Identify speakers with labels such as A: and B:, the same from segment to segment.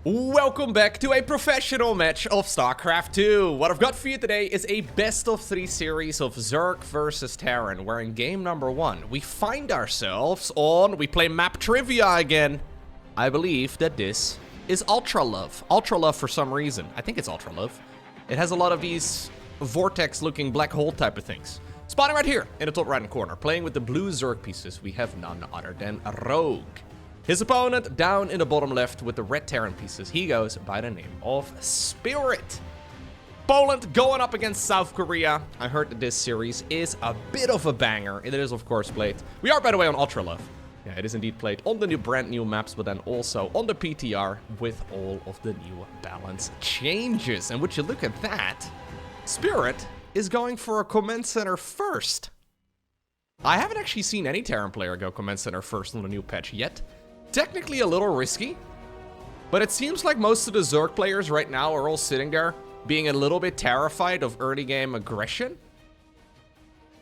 A: Welcome back to a professional match of StarCraft 2. What I've got for you today is a best of 3 series of Zerg versus Terran, where in game number 1, we find ourselves on, we play map trivia again. I believe that this is Ultralove. Ultralove for some reason. I think it's Ultralove. It has a lot of these vortex-looking black hole type of things. Spawning right here in the top right-hand corner, playing with the blue Zerg pieces, we have none other than Rogue. His opponent down in the bottom left with the red Terran pieces. He goes by the name of Spirit. Poland going up against South Korea. I heard that this series is a bit of a banger. It is, of course, played. We are, by the way, on Ultralove. Yeah, it is indeed played on the new brand new maps, but then also on the PTR with all of the new balance changes. And would you look at that? Spirit is going for a command center first. I haven't actually seen any Terran player go command center first on the new patch yet. Technically a little risky, but it seems like most of the Zerg players right now are all sitting there being a little bit terrified of early game aggression.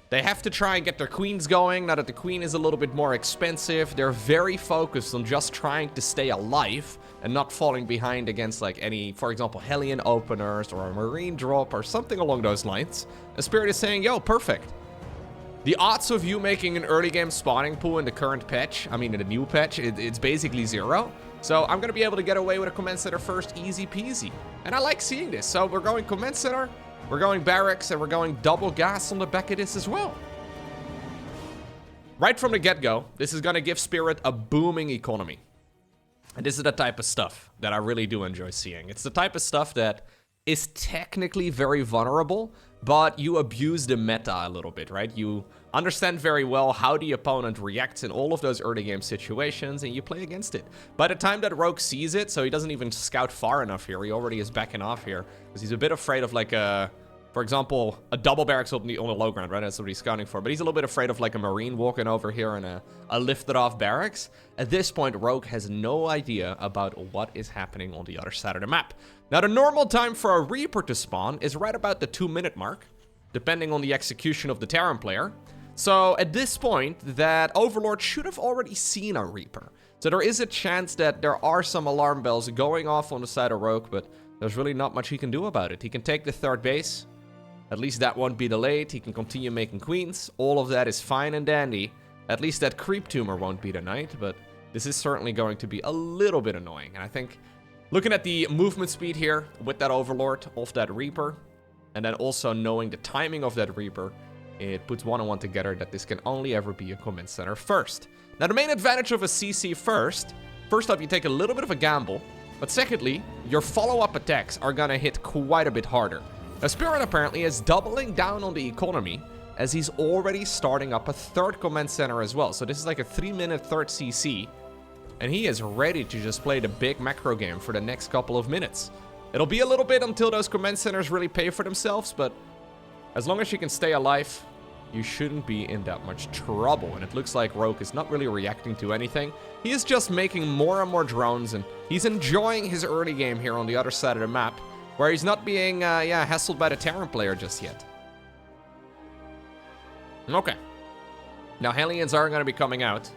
A: They have to try and get their queens going now that the queen is a little bit more expensive. They're very focused on just trying to stay alive and not falling behind against like any, for example, Hellion openers or a Marine drop or something along those lines. And Spirit is saying, yo, perfect. The odds of you making an early game spawning pool in the current patch, I mean in the new patch, it's basically 0. So I'm going to be able to get away with a command center first, easy peasy. And I like seeing this. So we're going command center, we're going barracks, and we're going double gas on the back of this as well. Right from the get-go, this is going to give Spirit a booming economy. And this is the type of stuff that I really do enjoy seeing. It's the type of stuff that is technically very vulnerable, but you abuse the meta a little bit, right? You understand very well how the opponent reacts in all of those early game situations, and you play against it. By the time that Rogue sees it, so he doesn't even scout far enough here, he already is backing off here, because he's a bit afraid of like a, for example, a double barracks on the low ground, right? That's what he's scouting for. But he's a little bit afraid of like a Marine walking over here and a lifted off barracks. At this point, Rogue has no idea about what is happening on the other side of the map. Now, the normal time for a Reaper to spawn is right about the 2-minute mark, depending on the execution of the Terran player. So at this point, that Overlord should have already seen a Reaper. So there is a chance that there are some alarm bells going off on the side of Rogue, but there's really not much he can do about it. He can take the third base. At least that won't be delayed. He can continue making queens. All of that is fine and dandy. At least that creep tumor won't be denied, but this is certainly going to be a little bit annoying. And I think looking at the movement speed here with that Overlord of that Reaper, and then also knowing the timing of that Reaper, it puts one and one together that this can only ever be a command center first. Now, the main advantage of a CC first off, you take a little bit of a gamble, but secondly, your follow-up attacks are gonna hit quite a bit harder. Now, Spirit apparently is doubling down on the economy as he's already starting up a third command center as well. So this is like a 3-minute third CC, and he is ready to just play the big macro game for the next couple of minutes. It'll be a little bit until those command centers really pay for themselves, but as long as you can stay alive, you shouldn't be in that much trouble. And it looks like Rogue is not really reacting to anything. He is just making more and more drones, and he's enjoying his early game here on the other side of the map, where he's not being, hassled by the Terran player just yet. Okay. Now, Hellions are going to be coming out.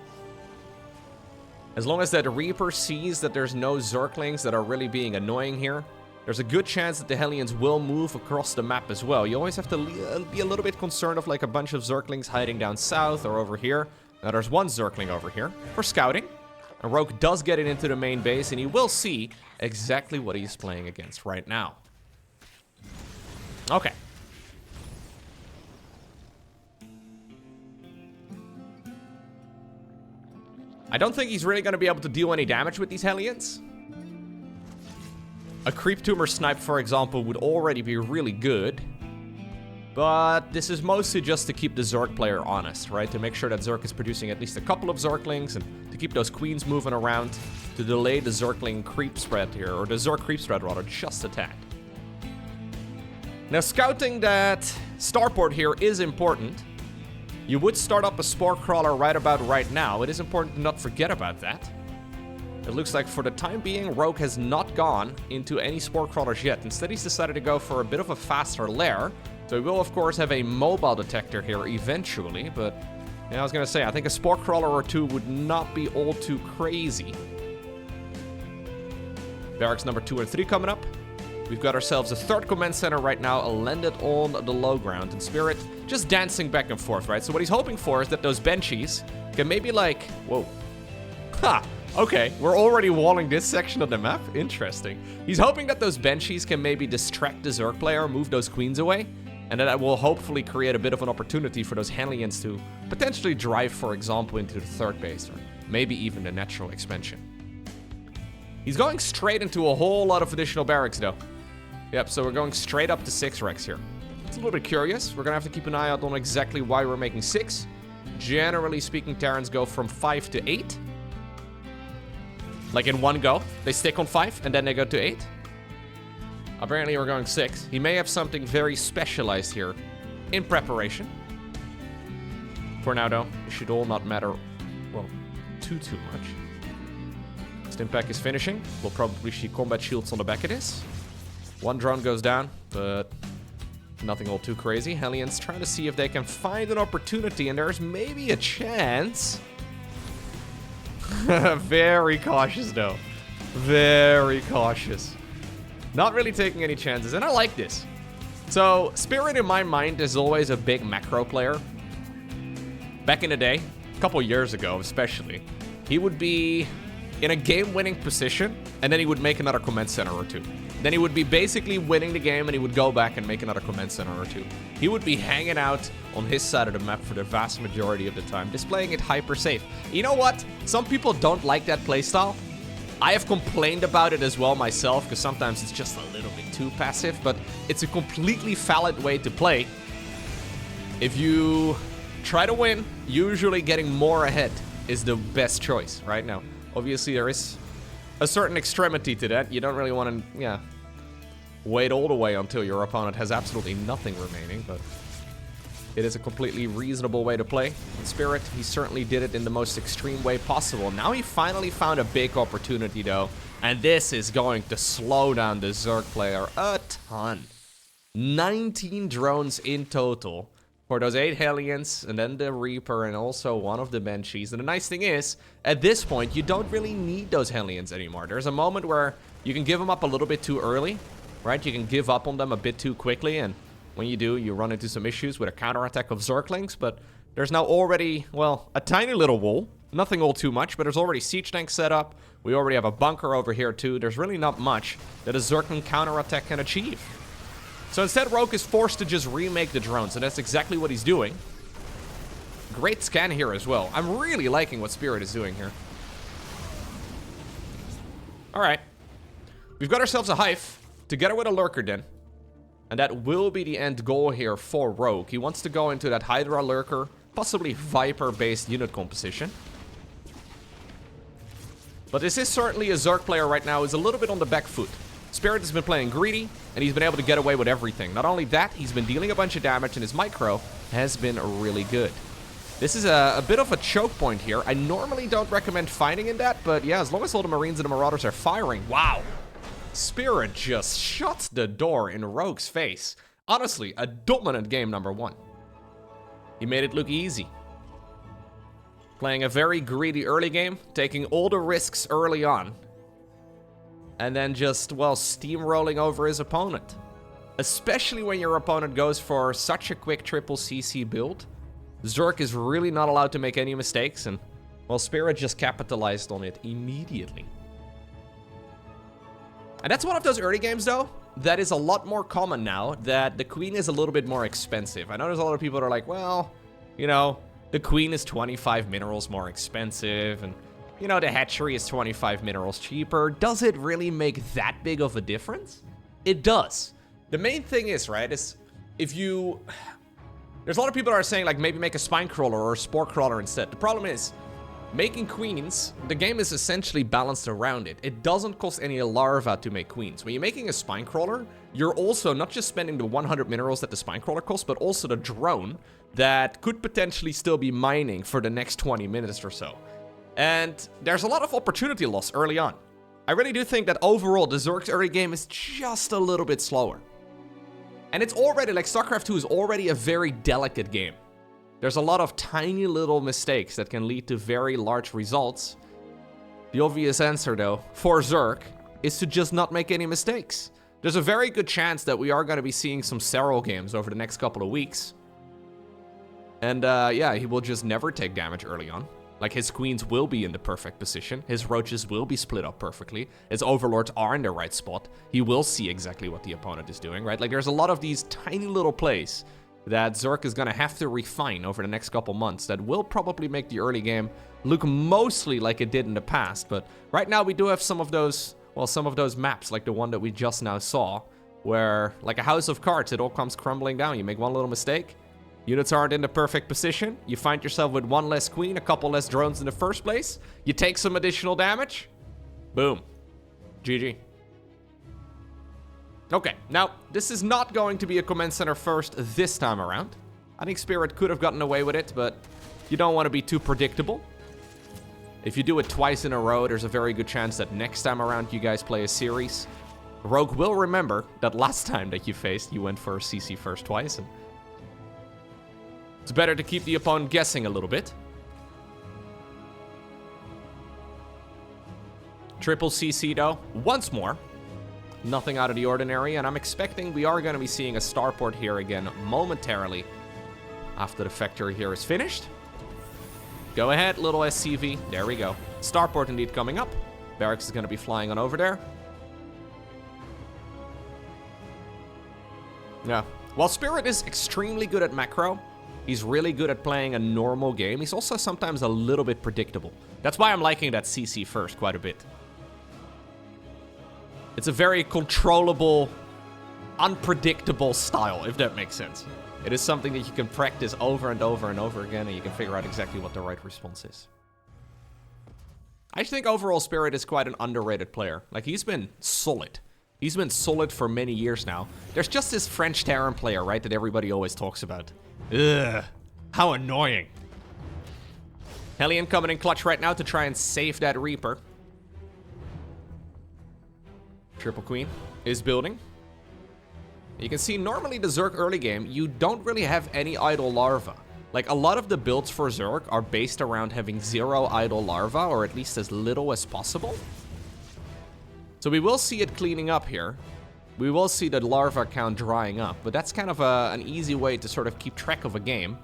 A: As long as that Reaper sees that there's no Zerglings that are really being annoying here, there's a good chance that the Hellions will move across the map as well. You always have to be a little bit concerned of like a bunch of Zerglings hiding down south or over here. Now, there's one Zergling over here for scouting. And Rogue does get it into the main base, and he will see exactly what he's playing against right now. Okay. I don't think he's really going to be able to deal any damage with these Hellions. A creep tumor snipe, for example, would already be really good. But this is mostly just to keep the Zerg player honest, right? To make sure that Zerg is producing at least a couple of Zerglings and to keep those queens moving around to delay the Zergling creep spread here, or the Zerg creep spread rather, just a tad. Now, scouting that starport here is important. You would start up a spore crawler right about right now. It is important to not forget about that. It looks like for the time being, Rogue has not gone into any spore crawlers yet. Instead, he's decided to go for a bit of a faster lair. So we will, of course, have a mobile detector here eventually, but yeah, I was going to say, I think a spore crawler or two would not be all too crazy. Barracks number 2 and 3 coming up. We've got ourselves a third command center right now, landed on the low ground. And Spirit just dancing back and forth, right? So what he's hoping for is that those Banshees can maybe like... Whoa. Ha! Okay, we're already walling this section of the map. Interesting. He's hoping that those Banshees can maybe distract the Zerg player, move those Queens away. And that will hopefully create a bit of an opportunity for those Hellions to potentially drive, for example, into the third base. Or maybe even the natural expansion. He's going straight into a whole lot of additional barracks, though. Yep, so we're going straight up to 6 Rex here. It's a little bit curious. We're going to have to keep an eye out on exactly why we're making 6. Generally speaking, Terrans go from 5 to 8. Like in one go. They stick on 5 and then they go to 8. Apparently we're going 6. He may have something very specialized here in preparation. For now, though, it should all not matter, well, too much. Stimpack is finishing. We'll probably see combat shields on the back of this. One drone goes down, but nothing all too crazy. Hellions trying to see if they can find an opportunity, and there's maybe a chance. Very cautious, though. Very cautious. Not really taking any chances, and I like this. So, Spirit, in my mind, is always a big macro player. Back in the day, a couple years ago especially, he would be in a game-winning position, and then he would make another command center or two. Then he would be basically winning the game, and he would go back and make another command center or two. He would be hanging out on his side of the map for the vast majority of the time, displaying it hyper safe. You know what? Some people don't like that playstyle. I have complained about it as well myself, because sometimes it's just a little bit too passive, but it's a completely valid way to play. If you try to win, usually getting more ahead is the best choice right now. Obviously, there is a certain extremity to that. You don't really want to, wait all the way until your opponent has absolutely nothing remaining, but it is a completely reasonable way to play. In Spirit, he certainly did it in the most extreme way possible. Now he finally found a big opportunity, though, and this is going to slow down the Zerg player a ton. 19 drones in total for those 8 Hellions, and then the Reaper, and also one of the Banshees. And the nice thing is, at this point, you don't really need those Hellions anymore. There's a moment where you can give them up a little bit too early, right? You can give up on them a bit too quickly, and when you do, you run into some issues with a counterattack of Zerglings. But there's now already, well, a tiny little wall. Nothing all too much, but there's already siege tanks set up. We already have a bunker over here, too. There's really not much that a Zergling counterattack can achieve. So instead, Rogue is forced to just remake the drones, and that's exactly what he's doing. Great scan here as well. I'm really liking what Spirit is doing here. Alright. We've got ourselves a Hive, together with a Lurker Den. And that will be the end goal here for Rogue. He wants to go into that Hydra Lurker, possibly Viper-based unit composition. But this is certainly a Zerg player right now who's a little bit on the back foot. Spirit has been playing greedy, and he's been able to get away with everything. Not only that, he's been dealing a bunch of damage, and his micro has been really good. This is a bit of a choke point here. I normally don't recommend fighting in that, but yeah, as long as all the Marines and the Marauders are firing, wow. Spirit just shuts the door in Rogue's face. Honestly, a dominant game number 1. He made it look easy. Playing a very greedy early game, taking all the risks early on. And then just, well, steamrolling over his opponent. Especially when your opponent goes for such a quick triple CC build. Zerg is really not allowed to make any mistakes, and, well, Spirit just capitalized on it immediately. And that's one of those early games, though, that is a lot more common now, that the Queen is a little bit more expensive. I know there's a lot of people that are like, well, you know, the Queen is 25 minerals more expensive, and you know, the hatchery is 25 minerals cheaper. Does it really make that big of a difference? It does. The main thing is, right, is if you... There's a lot of people that are saying, like, maybe make a spine crawler or a spore crawler instead. The problem is, making queens, the game is essentially balanced around it. It doesn't cost any larva to make queens. When you're making a spine crawler, you're also not just spending the 100 minerals that the spine crawler costs, but also the drone that could potentially still be mining for the next 20 minutes or so. And there's a lot of opportunity loss early on. I really do think that overall, the Zerg's early game is just a little bit slower. And it's already, like, StarCraft 2 is already a very delicate game. There's a lot of tiny little mistakes that can lead to very large results. The obvious answer, though, for Zerg is to just not make any mistakes. There's a very good chance that we are going to be seeing some Serral games over the next couple of weeks. And yeah, he will just never take damage early on. Like, his queens will be in the perfect position. His roaches will be split up perfectly. His overlords are in the right spot. He will see exactly what the opponent is doing, right? Like, there's a lot of these tiny little plays that Zerg is going to have to refine over the next couple months that will probably make the early game look mostly like it did in the past. But right now, we do have some of those, well, some of those maps, like the one that we just now saw, where, like a house of cards, it all comes crumbling down. You make one little mistake. Units aren't in the perfect position. You find yourself with one less queen, a couple less drones in the first place. You take some additional damage. Boom. GG. Okay, now, this is not going to be a command center first this time around. I think Spirit could have gotten away with it, but you don't want to be too predictable. If you do it twice in a row, there's a very good chance that next time around you guys play a series. Rogue will remember that last time that you faced, you went for a CC first twice, and it's better to keep the opponent guessing a little bit. Triple CC though, once more. Nothing out of the ordinary, and I'm expecting we are going to be seeing a starport here again momentarily after the factory here is finished. Go ahead, little SCV. There we go. Starport indeed coming up. Barracks is going to be flying on over there. Yeah. While Spirit is extremely good at macro, he's really good at playing a normal game. He's also sometimes a little bit predictable. That's why I'm liking that CC first quite a bit. It's a very controllable, unpredictable style, if that makes sense. It is something that you can practice over and over and over again, and you can figure out exactly what the right response is. I think overall Spirit is quite an underrated player. Like, he's been solid. He's been solid for many years now. There's just this French Terran player, right, that everybody always talks about. Ugh, how annoying. Hellion coming in clutch right now to try and save that Reaper. Triple Queen is building. You can see normally the Zerg early game, you don't really have any idle larva. Like, a lot of the builds for Zerg are based around having 0 idle larva, or at least as little as possible. So we will see it cleaning up here. We will see the larva count drying up, but that's kind of an easy way to sort of keep track of a game.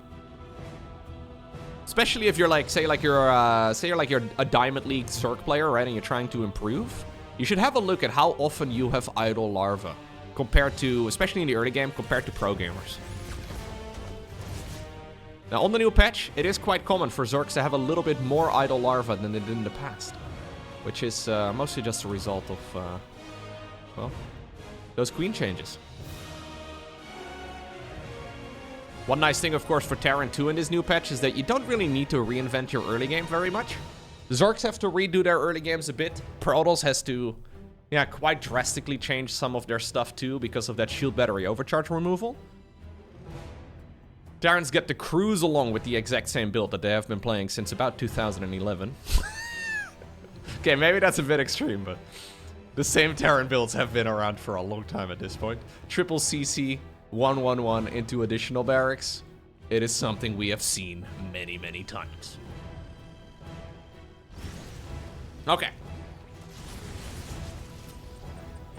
A: Especially if you're like, say you're a Diamond League Zerg player, right, and you're trying to improve. You should have a look at how often you have idle larva compared to, especially in the early game, compared to pro gamers. Now, on the new patch, it is quite common for Zergs to have a little bit more idle larva than they did in the past, which is mostly just a result of, well, those queen changes. One nice thing, of course, for Terran 2 in this new patch is that you don't really need to reinvent your early game very much. The Zergs have to redo their early games a bit. Protoss has to, yeah, quite drastically change some of their stuff too because of that shield battery overcharge removal. Terrans get to cruise along with the exact same build that they have been playing since about 2011. Okay, maybe that's a bit extreme, but the same Terran builds have been around for a long time at this point. Triple CC, 111 into additional barracks. It is something we have seen many, many times. Okay.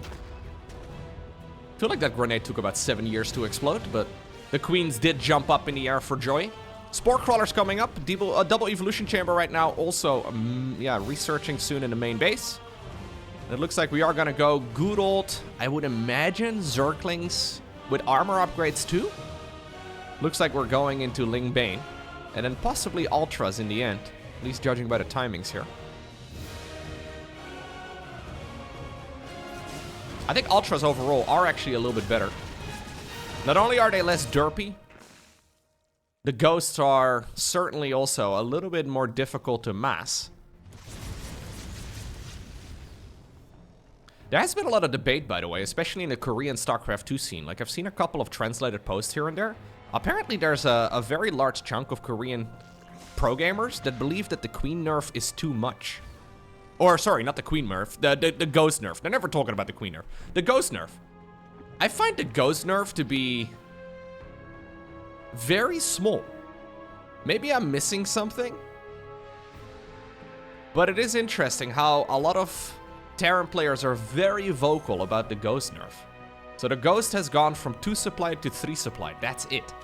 A: I feel like that grenade took about 7 years to explode, but the queens did jump up in the air for joy. Spore crawlers coming up. A double evolution chamber right now. Also, yeah, researching soon in the main base. It looks like we are gonna go good old, I would imagine, Zerglings with armor upgrades too. Looks like we're going into Ling Bane. And then possibly Ultras in the end. At least judging by the timings here. I think Ultras overall are actually a little bit better. Not only are they less derpy, the Ghosts are certainly also a little bit more difficult to mass. There has been a lot of debate, by the way, especially in the Korean StarCraft 2 scene. Like, I've seen a couple of translated posts here and there. Apparently, there's a very large chunk of Korean pro gamers that believe that the Queen nerf is too much. Or, sorry, not the Queen nerf, the Ghost nerf. They're never talking about the Queen nerf. The Ghost nerf. I find the Ghost nerf to be very small. Maybe I'm missing something. But it is interesting how a lot of Terran players are very vocal about the Ghost nerf. So the Ghost has gone from 2 supply to 3 supply. That's it.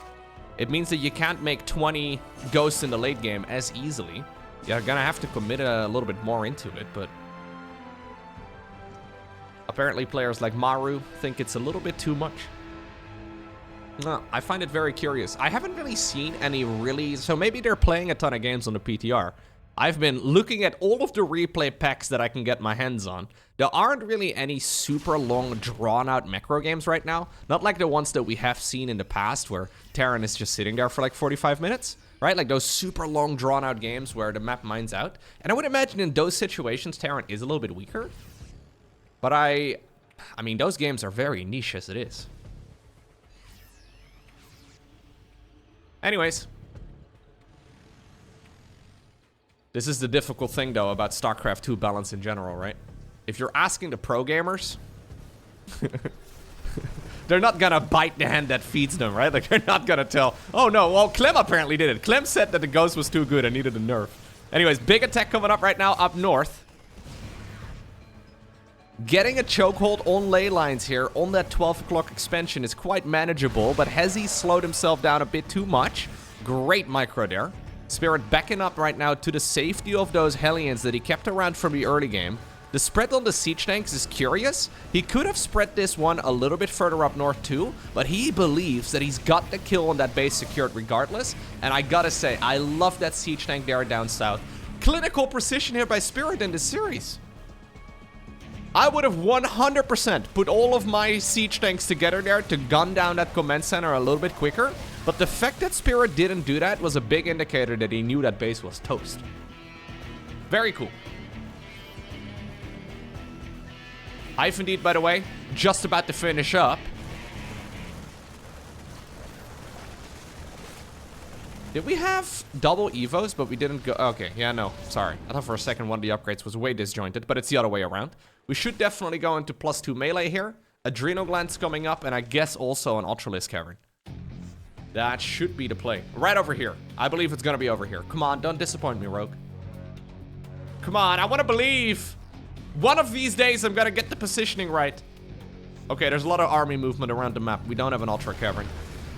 A: It means that you can't make 20 Ghosts in the late game as easily. You're gonna have to commit a little bit more into it, but apparently players like Maru think it's a little bit too much. No, I find it very curious. I haven't really seen any really... So maybe they're playing a ton of games on the PTR. I've been looking at all of the replay packs that I can get my hands on. There aren't really any super long, drawn-out macro games right now. Not like the ones that we have seen in the past where Terran is just sitting there for like 45 minutes. Right? Like those super long, drawn-out games where the map mines out. And I would imagine in those situations, Terran is a little bit weaker. But I mean, those games are very niche as it is. Anyways. This is the difficult thing, though, about StarCraft 2 balance in general, right? If you're asking the pro gamers, they're not gonna bite the hand that feeds them, right? Like, they're not gonna tell, oh no, well, Clem apparently did it. Clem said that the Ghost was too good and needed a nerf. Anyways, big attack coming up right now up north. Getting a chokehold on ley lines here on that 12 o'clock expansion is quite manageable, but has he slowed himself down a bit too much? Great micro there. Spirit backing up right now to the safety of those Hellions that he kept around from the early game. The spread on the siege tanks is curious. He could have spread this one a little bit further up north too, but he believes that he's got the kill on that base secured regardless. And I gotta say, I love that siege tank there down south. Clinical precision here by Spirit in this series. I would have 100% put all of my siege tanks together there to gun down that command center a little bit quicker. But the fact that Spirit didn't do that was a big indicator that he knew that base was toast. Very cool. Hive indeed, by the way, just about to finish up. Did we have double evos, but we didn't go... Okay, yeah, no, sorry. I thought for a second one of the upgrades was way disjointed, but it's the other way around. We should definitely go into +2 melee here. Adrenal glands coming up, and I guess also an Ultralist cavern. That should be the play. Right over here. I believe it's gonna be over here. Come on, don't disappoint me, Rogue. Come on, I wanna believe. One of these days, I'm gonna get the positioning right. Okay, there's a lot of army movement around the map. We don't have an Ultra cavern.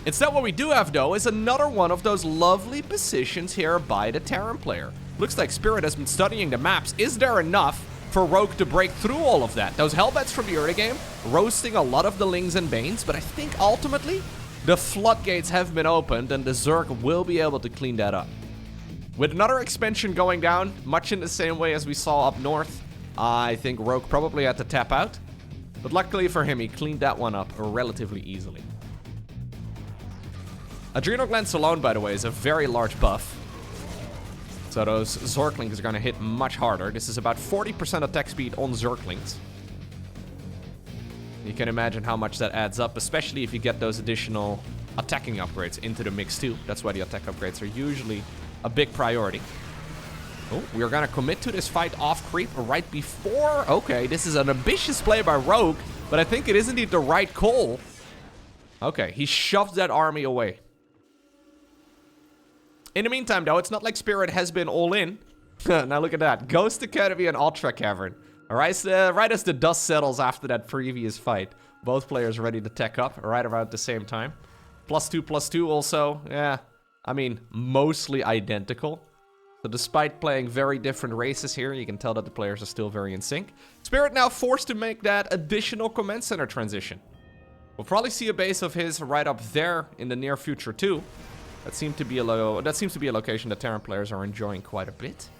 A: Instead, what we do have, though, is another one of those lovely positions here by the Terran player. Looks like Spirit has been studying the maps. Is there enough for Rogue to break through all of that? Those Hellbats from the early game, roasting a lot of the Lings and Banes, but I think ultimately, the floodgates have been opened and the Zerg will be able to clean that up. With another expansion going down, much in the same way as we saw up north, I think Rogue probably had to tap out. But luckily for him, he cleaned that one up relatively easily. Adrenal glands alone, by the way, is a very large buff. So those Zerglings are going to hit much harder. This is about 40% attack speed on Zerglings. You can imagine how much that adds up, especially if you get those additional attacking upgrades into the mix too. That's why the attack upgrades are usually a big priority. Oh, we're going to commit to this fight off creep right before. Okay, this is an ambitious play by Rogue, but I think it is indeed the right call. Okay, he shoved that army away. In the meantime, though, it's not like Spirit has been all in. Now look at that. Ghost Academy and Ultra Cavern. All right, so right as the dust settles after that previous fight, both players ready to tech up right around the same time. +2/+2 also, yeah, I mean, mostly identical. So despite playing very different races here, you can tell that the players are still very in sync. Spirit now forced to make that additional command center transition. We'll probably see a base of his right up there in the near future too. That seems to be a location that Terran players are enjoying quite a bit.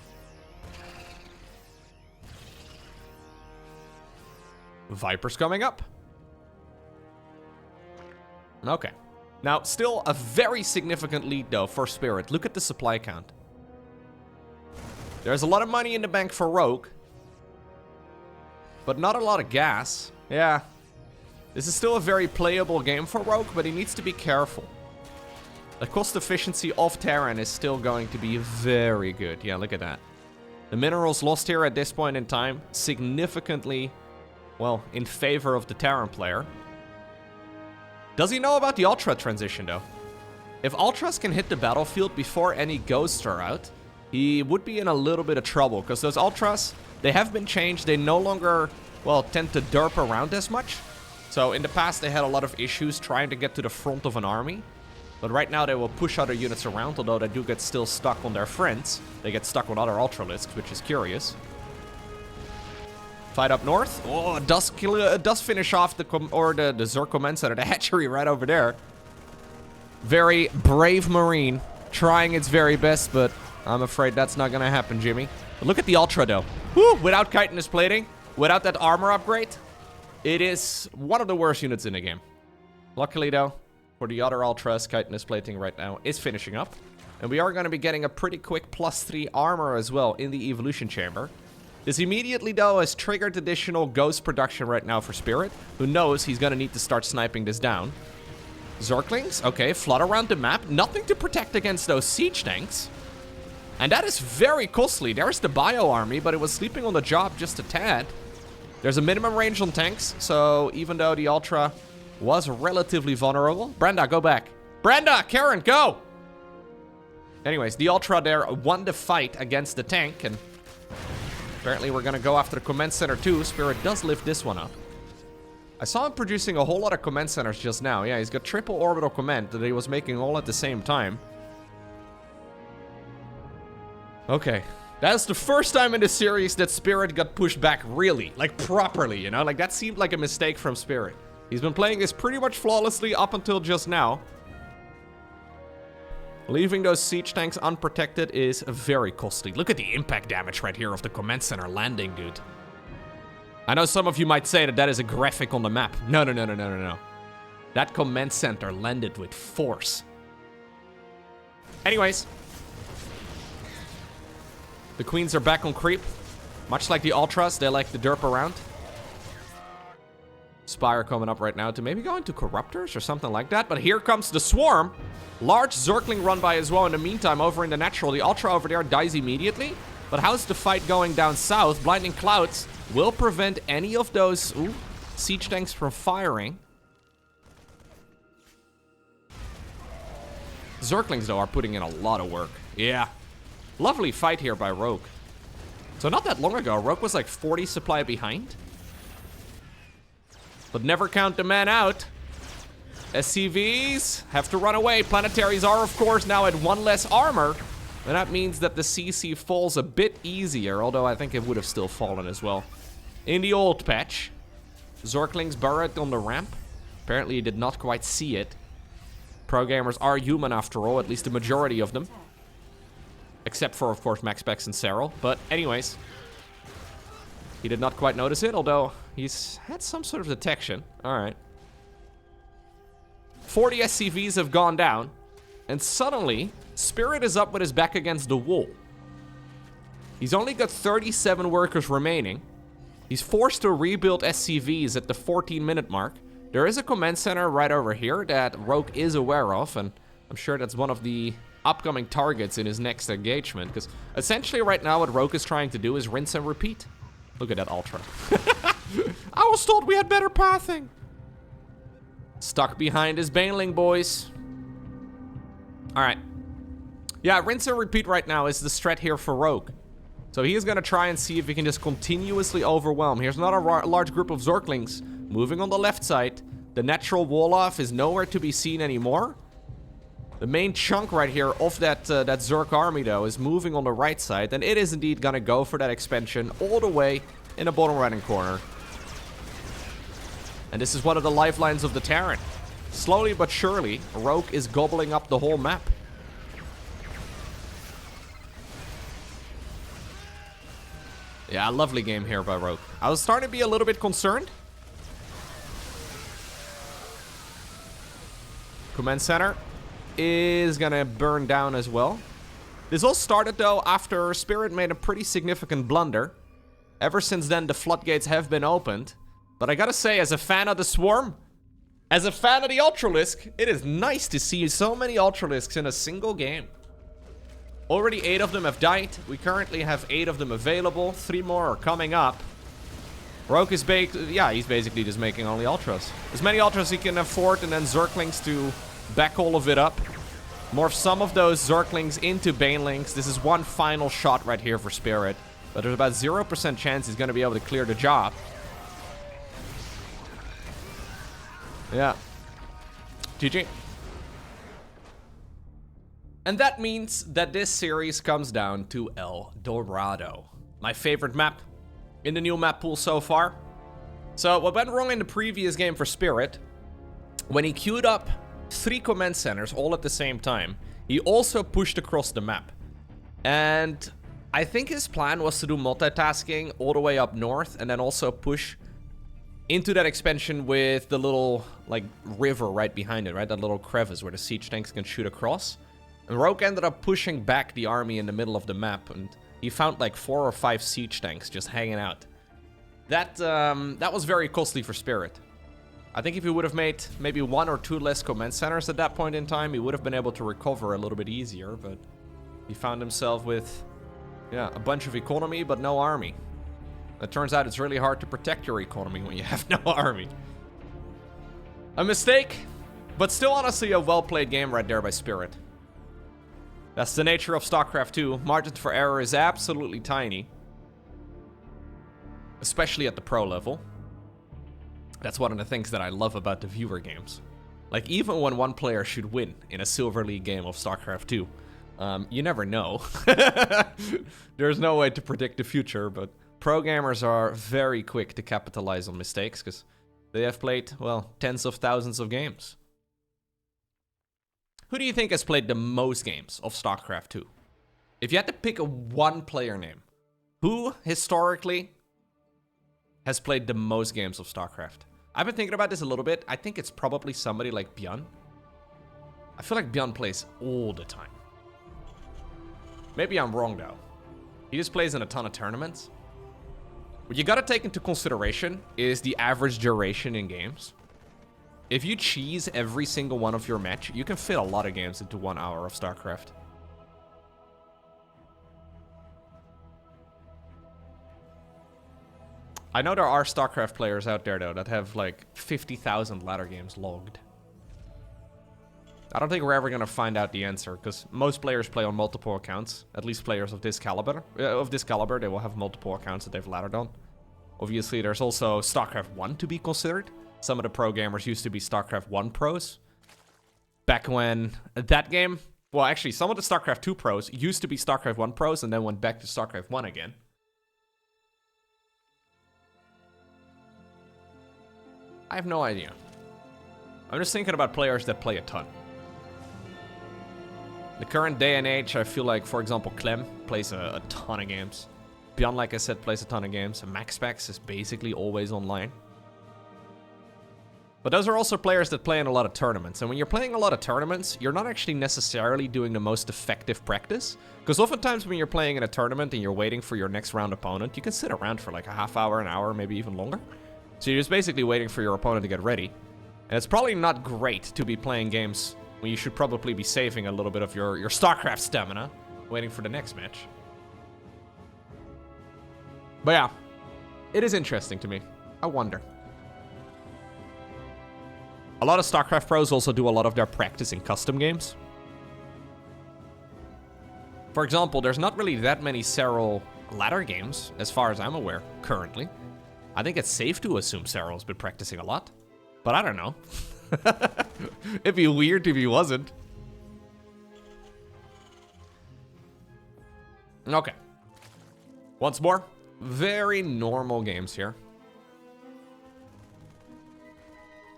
A: Vipers coming up. Okay. Now, still a very significant lead, though, for Spirit. Look at the supply count. There's a lot of money in the bank for Rogue, but not a lot of gas. Yeah. This is still a very playable game for Rogue, but he needs to be careful. The cost efficiency of Terran is still going to be very good. Yeah, look at that. The minerals lost here at this point in time, significantly, well, in favor of the Terran player. Does he know about the Ultra transition, though? If Ultras can hit the battlefield before any Ghosts are out, he would be in a little bit of trouble, because those Ultras, They have been changed. They no longer, well, tend to derp around as much. So in the past, they had a lot of issues trying to get to the front of an army. But right now, they will push other units around, although they do get still stuck on their friends. They get stuck on other Ultralisks, which is curious. Fight up north. Oh, it does finish off the Zerg command center, the hatchery right over there. Very brave Marine, trying its very best, but I'm afraid that's not gonna happen, Jimmy. But look at the Ultra, though. Woo! Without chitinous plating, without that armor upgrade, it is one of the worst units in the game. Luckily, though, for the other Ultras, chitinous plating right now is finishing up. And we are going to be getting a pretty quick +3 armor as well in the evolution chamber. This immediately, though, has triggered additional ghost production right now for Spirit, who knows he's going to need to start sniping this down. Zerglings, okay, flood around the map. Nothing to protect against those siege tanks. And that is very costly. There's the bio army, but it was sleeping on the job just a tad. There's a minimum range on tanks, so even though the Ultra was relatively vulnerable... Brenda, go back. Brenda, Karen, go! Anyways, the Ultra there won the fight against the tank, and apparently we're gonna go after the command center too. Spirit does lift this one up. I saw him producing a whole lot of command centers just now. Yeah, he's got triple orbital command that he was making all at the same time. Okay. That's the first time in the series that Spirit got pushed back really, like properly, you know? Like that seemed like a mistake from Spirit. He's been playing this pretty much flawlessly up until just now. Leaving those siege tanks unprotected is very costly. Look at the impact damage right here of the command center landing, dude. I know some of you might say that that is a graphic on the map. No. That command center landed with force. Anyways. The queens are back on creep. Much like the Ultras, they like to derp around. Spire coming up right now to maybe go into Corruptors or something like that. But here comes the Swarm. Large Zergling run by as well. In the meantime, over in the natural, the Ultra over there dies immediately. But how's the fight going down south? Blinding Clouds will prevent any of those siege tanks from firing. Zerglings, though, are putting in a lot of work. Yeah. Lovely fight here by Rogue. So not that long ago, Rogue was like 40 supply behind. But never count the man out. SCVs have to run away. Planetaries are, of course, now at 1 less armor. And that means that the CC falls a bit easier, although I think it would have still fallen as well. In the old patch, Zerglings burrowed on the ramp. Apparently he did not quite see it. Pro gamers are human after all, at least the majority of them. Except for, of course, Max Specs and Cyril. But anyways, he did not quite notice it, although he's had some sort of detection. All right. 40 SCVs have gone down, and suddenly, Spirit is up with his back against the wall. He's only got 37 workers remaining. He's forced to rebuild SCVs at the 14-minute mark. There is a command center right over here that Rogue is aware of, and I'm sure that's one of the upcoming targets in his next engagement, because essentially right now what Rogue is trying to do is rinse and repeat. Look at that Ultra. I was told we had better pathing. Stuck behind his Baneling, boys. Alright. Yeah, rinse and repeat right now is the strat here for Rogue. So he is going to try and see if he can just continuously overwhelm. Here's another large group of Zerglings moving on the left side. The natural wall-off is nowhere to be seen anymore. The main chunk right here of that Zerg army, though, is moving on the right side. And it is indeed going to go for that expansion all the way in the bottom right-hand corner. And this is one of the lifelines of the Terran. Slowly but surely, Rogue is gobbling up the whole map. Yeah, lovely game here by Rogue. I was starting to be a little bit concerned. Command center is gonna burn down as well. This all started, though, after Spirit made a pretty significant blunder. Ever since then, the floodgates have been opened. But I gotta say, as a fan of the Swarm, as a fan of the Ultralisk, it is nice to see so many Ultralisks in a single game. Already 8 of them have died. We currently have 8 of them available. 3 more are coming up. Rogue is he's basically just making only Ultras. As many Ultras he can afford, and then Zerglings to back all of it up. Morph some of those Zerglings into Banelings. This is one final shot right here for Spirit. But there's about 0% chance he's going to be able to clear the job. Yeah. GG. And that means that this series comes down to El Dorado. My favorite map in the new map pool so far. So what went wrong in the previous game for Spirit, when he queued up 3 command centers all at the same time, he also pushed across the map. And I think his plan was to do multitasking all the way up north and then also push into that expansion with the little, like, river right behind it, right? That little crevice where the siege tanks can shoot across. And Rogue ended up pushing back the army in the middle of the map, and he found like 4 or 5 siege tanks just hanging out. That was very costly for Spirit. I think if he would have made maybe 1 or 2 less command centers at that point in time, he would have been able to recover a little bit easier, but he found himself with, yeah, a bunch of economy, but no army. It turns out it's really hard to protect your economy when you have no army. A mistake, but still honestly a well-played game right there by Spirit. That's the nature of StarCraft 2. Margin for error is absolutely tiny. Especially at the pro level. That's one of the things that I love about the viewer games. Like, even when one player should win in a Silver League game of StarCraft 2, you never know. There's no way to predict the future, but pro gamers are very quick to capitalize on mistakes because they have played, well, tens of thousands of games. Who do you think has played the most games of StarCraft 2? If you had to pick a one player name, who historically has played the most games of StarCraft? I've been thinking about this a little bit. I think it's probably somebody like Bjorn. I feel like Bjorn plays all the time. Maybe I'm wrong though. He just plays in a ton of tournaments. What you gotta take into consideration is the average duration in games. If you cheese every single one of your match, you can fit a lot of games into 1 hour of StarCraft. I know there are StarCraft players out there, though, that have, like, 50,000 ladder games logged. I don't think we're ever gonna find out the answer, because most players play on multiple accounts. At least players of this caliber. They will have multiple accounts that they've laddered on. Obviously, there's also StarCraft 1 to be considered. Some of the pro gamers used to be StarCraft 1 pros. Back when that game... Well, actually, some of the StarCraft 2 pros used to be StarCraft 1 pros and then went back to StarCraft 1 again. I have no idea. I'm just thinking about players that play a ton. The current day and age, I feel like, for example, Clem plays a ton of games. Beyond, like I said, plays a ton of games. MaxPax is basically always online. But those are also players that play in a lot of tournaments. And when you're playing a lot of tournaments, you're not actually necessarily doing the most effective practice. Because oftentimes when you're playing in a tournament and you're waiting for your next round opponent, you can sit around for like a half hour, an hour, maybe even longer. So you're just basically waiting for your opponent to get ready. And it's probably not great to be playing games when you should probably be saving a little bit of your StarCraft stamina, waiting for the next match. But yeah, it is interesting to me. I wonder. A lot of StarCraft pros also do a lot of their practice in custom games. For example, there's not really that many Serral ladder games, as far as I'm aware, currently. I think it's safe to assume Serral's been practicing a lot. But I don't know. It'd be weird if he wasn't. Okay. Once more, very normal games here.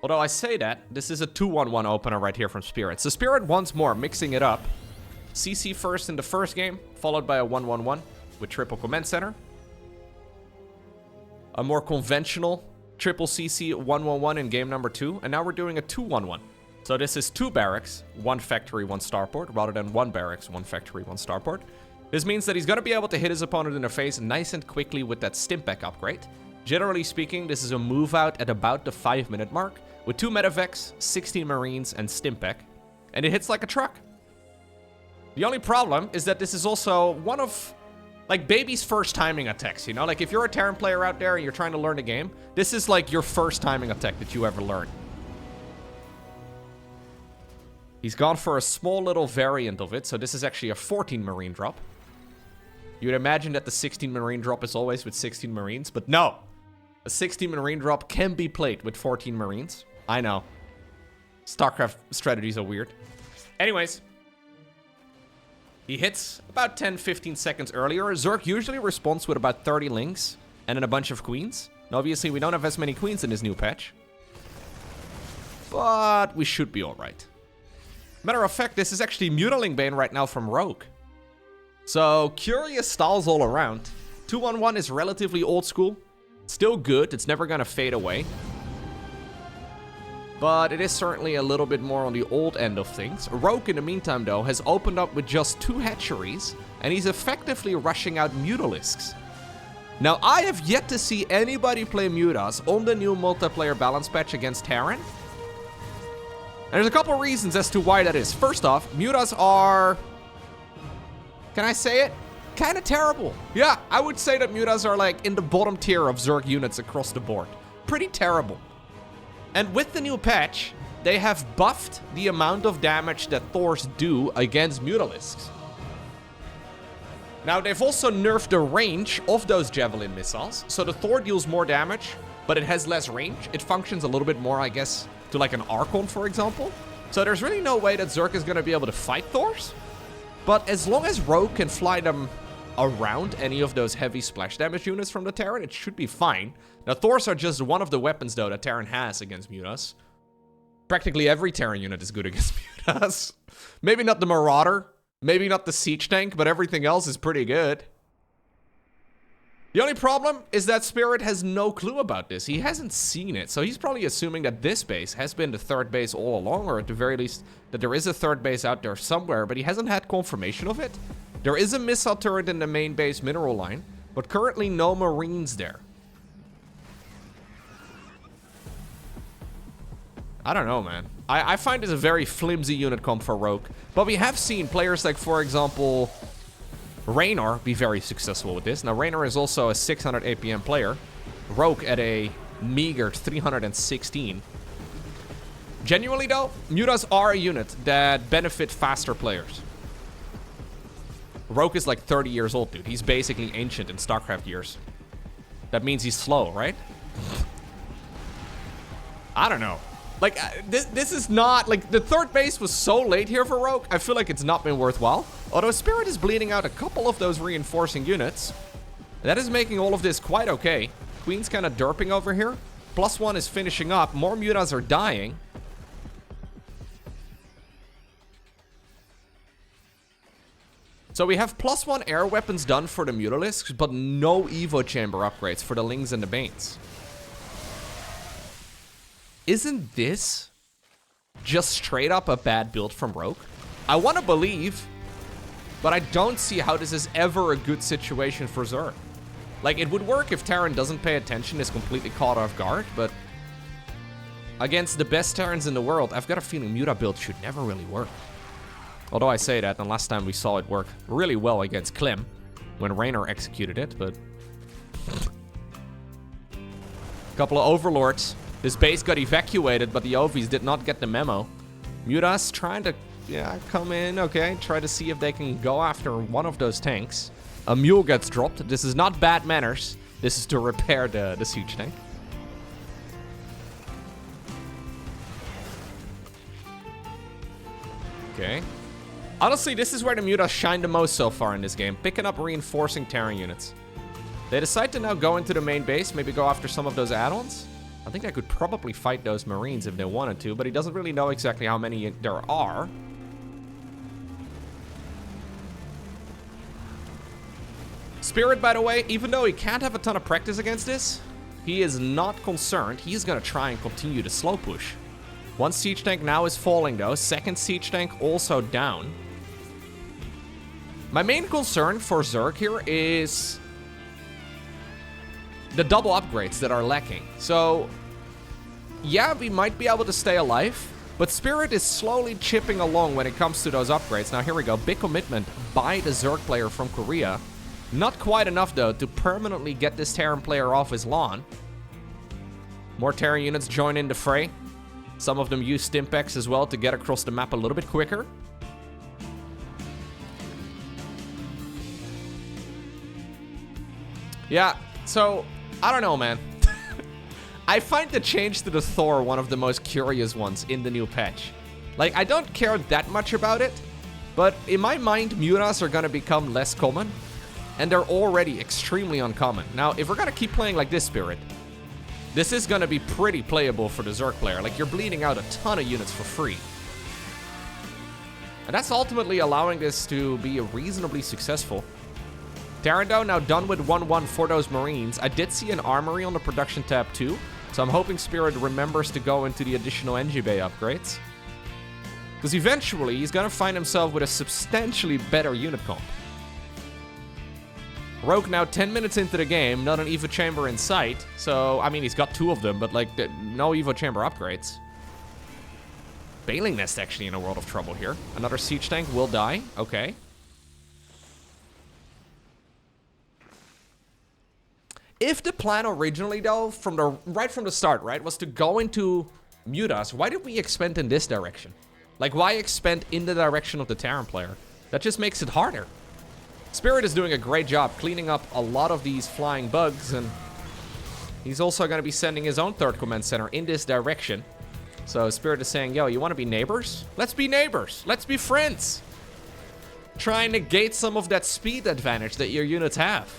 A: Although I say that, this is a 2-1-1 opener right here from Spirit. So Spirit once more mixing it up. CC first in the first game, followed by a 1-1-1 with triple command center. A more conventional triple CC 1-1-1 in game number 2, and now we're doing a 2-1-1. So this is 2 barracks, 1 factory, 1 starport, rather than 1 barracks, 1 factory, 1 starport. This means that he's going to be able to hit his opponent in the face nice and quickly with that Stimpak upgrade. Generally speaking, this is a move out at about the 5-minute mark, with 2 Medivacs, 16 Marines, and Stimpak, and it hits like a truck. The only problem is that this is also one of, like, baby's first timing attacks, you know? Like, if you're a Terran player out there and you're trying to learn the game, this is like your first timing attack that you ever learn. He's gone for a small little variant of it, so this is actually a 14 Marine drop. You'd imagine that the 16 Marine drop is always with 16 Marines, but no. A 16 Marine drop can be played with 14 Marines. I know. StarCraft strategies are weird. Anyways. He hits about 10-15 seconds earlier. Zerg usually responds with about 30 links and then a bunch of queens. Now, obviously, we don't have as many queens in this new patch. But we should be alright. Matter of fact, this is actually Mutaling Bane right now from Rogue. So, curious styles all around. 2-1-1 is relatively old school. Still good, it's never gonna fade away. But it is certainly a little bit more on the old end of things. Rogue, in the meantime, though, has opened up with just 2 hatcheries, and he's effectively rushing out Mutalisks. Now, I have yet to see anybody play Mutas on the new multiplayer balance patch against Terran. And there's a couple reasons as to why that is. First off, Mutas are... Can I say it? Kind of terrible. Yeah, I would say that Mutas are like in the bottom tier of Zerg units across the board. Pretty terrible. And with the new patch, they have buffed the amount of damage that Thors do against Mutalisks. Now, they've also nerfed the range of those Javelin missiles. So the Thor deals more damage, but it has less range. It functions a little bit more, I guess, to like an Archon, for example. So there's really no way that Zerg is going to be able to fight Thors. But as long as Rogue can fly them around any of those heavy splash damage units from the Terran, it should be fine. Now, Thors are just one of the weapons, though, that Terran has against Mutas. Practically every Terran unit is good against Mutas. Maybe not the Marauder, maybe not the Siege Tank, but everything else is pretty good. The only problem is that Spirit has no clue about this. He hasn't seen it, so he's probably assuming that this base has been the third base all along, or at the very least, that there is a third base out there somewhere, but he hasn't had confirmation of it. There is a missile turret in the main base mineral line, but currently no Marines there. I don't know, man. I find this a very flimsy unit comp for Rogue, but we have seen players like, for example, Raynor be very successful with this. Now, Raynor is also a 600 APM player. Rogue at a meager 316. Genuinely, though, Mutas are a unit that benefit faster players. Rogue is like 30 years old, dude. He's basically ancient in StarCraft years. That means he's slow, right? I don't know. Like, this is not... Like, the third base was so late here for Rogue, I feel like it's not been worthwhile. Although Spirit is bleeding out a couple of those reinforcing units. That is making all of this quite okay. Queen's kind of derping over here. +1 is finishing up. More Mutas are dying. So we have +1 air weapons done for the Mutalisks, but no Evo chamber upgrades for the Lings and the Banes. Isn't this just straight up a bad build from Rogue? I want to believe, but I don't see how this is ever a good situation for Zerg. Like, it would work if Terran doesn't pay attention, is completely caught off guard, but against the best Terrans in the world, I've got a feeling Muta build should never really work. Although I say that, and last time we saw it work really well against Clem, when Raynor executed it, but... Couple of Overlords. This base got evacuated, but the Ovies did not get the memo. Mutas trying to, come in, okay, try to see if they can go after one of those tanks. A mule gets dropped. This is not bad manners. This is to repair the siege tank. Okay. Honestly, this is where the Mutas shine the most so far in this game, picking up reinforcing Terran units. They decide to now go into the main base, maybe go after some of those add-ons. I think I could probably fight those Marines if they wanted to, but he doesn't really know exactly how many there are. Spirit, by the way, even though he can't have a ton of practice against this, he is not concerned. He's going to try and continue the slow push. One siege tank now is falling, though. Second siege tank also down. My main concern for Zerg here is the double upgrades that are lacking. So, yeah, we might be able to stay alive, but Spirit is slowly chipping along when it comes to those upgrades. Now, here we go. Big commitment by the Zerg player from Korea. Not quite enough, though, to permanently get this Terran player off his lawn. More Terran units join in the fray. Some of them use Stimpaks as well to get across the map a little bit quicker. Yeah, so, I don't know, man. I find the change to the Thor one of the most curious ones in the new patch. Like, I don't care that much about it, but in my mind, mutas are gonna become less common, and they're already extremely uncommon. Now, if we're gonna keep playing like this, Spirit, this is gonna be pretty playable for the Zerg player. Like, you're bleeding out a ton of units for free. And that's ultimately allowing this to be reasonably successful. Terran, though, now done with 1-1 for those Marines. I did see an armory on the production tab, too, so I'm hoping Spirit remembers to go into the additional NG Bay upgrades. Because eventually, he's gonna find himself with a substantially better unit comp. Rogue now 10 minutes into the game, not an Evo Chamber in sight. So, I mean, he's got 2 of them, but like, no Evo Chamber upgrades. Bailing Nest actually in a world of trouble here. Another siege tank will die. Okay. If the plan originally, though, right from the start, right, was to go into mutas, why did we expand in this direction? Like, why expand in the direction of the Terran player? That just makes it harder. Spirit is doing a great job cleaning up a lot of these flying bugs, and he's also going to be sending his own 3rd command center in this direction. So Spirit is saying, yo, you want to be neighbors? Let's be neighbors. Let's be friends. Try and negate some of that speed advantage that your units have.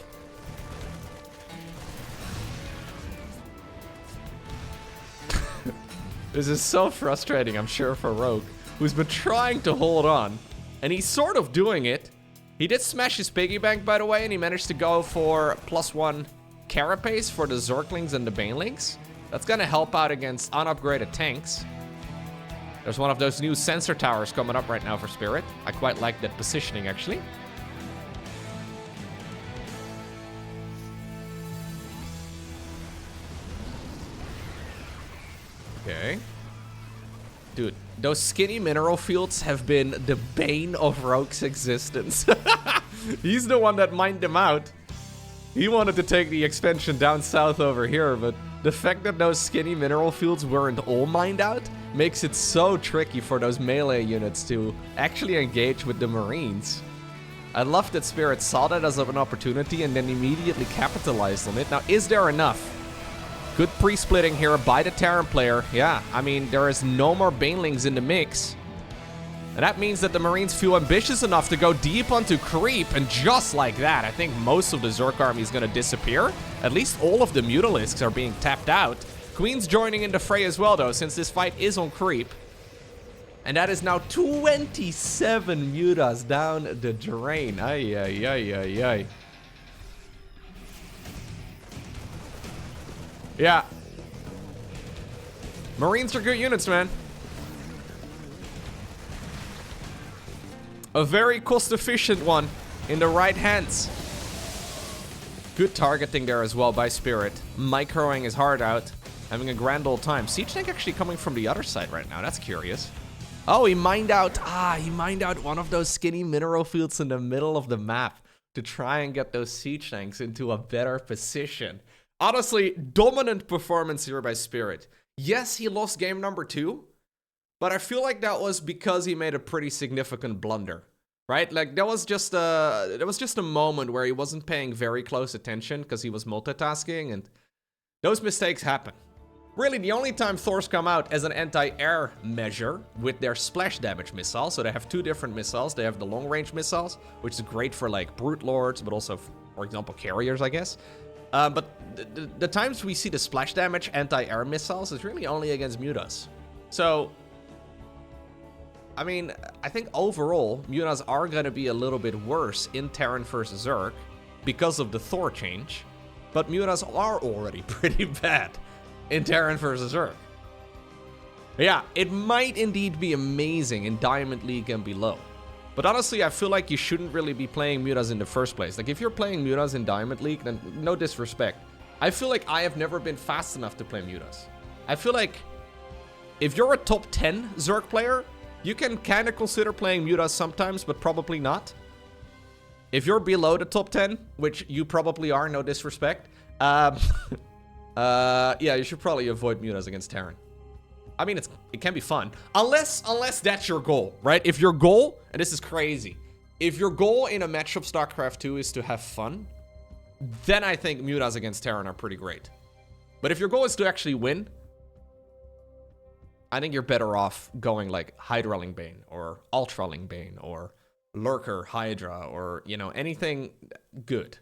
A: This is so frustrating, I'm sure, for Rogue, who's been trying to hold on, and he's sort of doing it. He did smash his piggy bank, by the way, and he managed to go for +1 carapace for the Zerglings and the Banelings. That's gonna help out against unupgraded tanks. There's one of those new sensor towers coming up right now for Spirit. I quite like that positioning, actually. Okay. Dude, those skinny mineral fields have been the bane of Rogue's existence. He's the one that mined them out. He wanted to take the expansion down south over here, but the fact that those skinny mineral fields weren't all mined out makes it so tricky for those melee units to actually engage with the Marines. I love that Spirit saw that as an opportunity and then immediately capitalized on it. Now, is there enough? Good pre-splitting here by the Terran player. Yeah, I mean, there is no more Banelings in the mix. And that means that the Marines feel ambitious enough to go deep onto creep, and just like that, I think most of the Zerg army is going to disappear. At least all of the Mutalisks are being tapped out. Queen's joining in the fray as well, though, since this fight is on creep. And that is now 27 mutas down the drain. Ay, ay, ay, ay, ay. Yeah. Marines are good units, man. A very cost-efficient one in the right hands. Good targeting there as well by Spirit. Microing his heart out. Having a grand old time. Siege tank actually coming from the other side right now. That's curious. Oh, he mined out. He mined out one of those skinny mineral fields in the middle of the map to try and get those siege tanks into a better position. Honestly, dominant performance here by Spirit. Yes, he lost game number 2, but I feel like that was because he made a pretty significant blunder, right? Like, there was just a moment where he wasn't paying very close attention because he was multitasking, and those mistakes happen. Really, the only time Thors come out as an anti-air measure with their splash damage missile, so they have 2 different missiles. They have the long-range missiles, which is great for, like, Brute Lords, but also, for example, carriers, I guess. But the times we see the splash damage anti-air missiles is really only against mutas. So, I mean, I think overall, mutas are going to be a little bit worse in Terran versus Zerg because of the Thor change. But mutas are already pretty bad in Terran versus Zerg. Yeah, it might indeed be amazing in Diamond League and below. But honestly, I feel like you shouldn't really be playing mutas in the first place. Like, if you're playing mutas in Diamond League, then no disrespect. I feel like I have never been fast enough to play mutas. I feel like if you're a top 10 Zerg player, you can kind of consider playing mutas sometimes, but probably not. If you're below the top 10, which you probably are, no disrespect, yeah, you should probably avoid mutas against Terran. I mean, it can be fun. Unless that's your goal, right? If your goal, and this is crazy, if your goal in a match of StarCraft 2 is to have fun, then I think mutas against Terran are pretty great. But if your goal is to actually win, I think you're better off going like Hydraling Bane or Ultraling Bane or Lurker Hydra or, you know, anything good.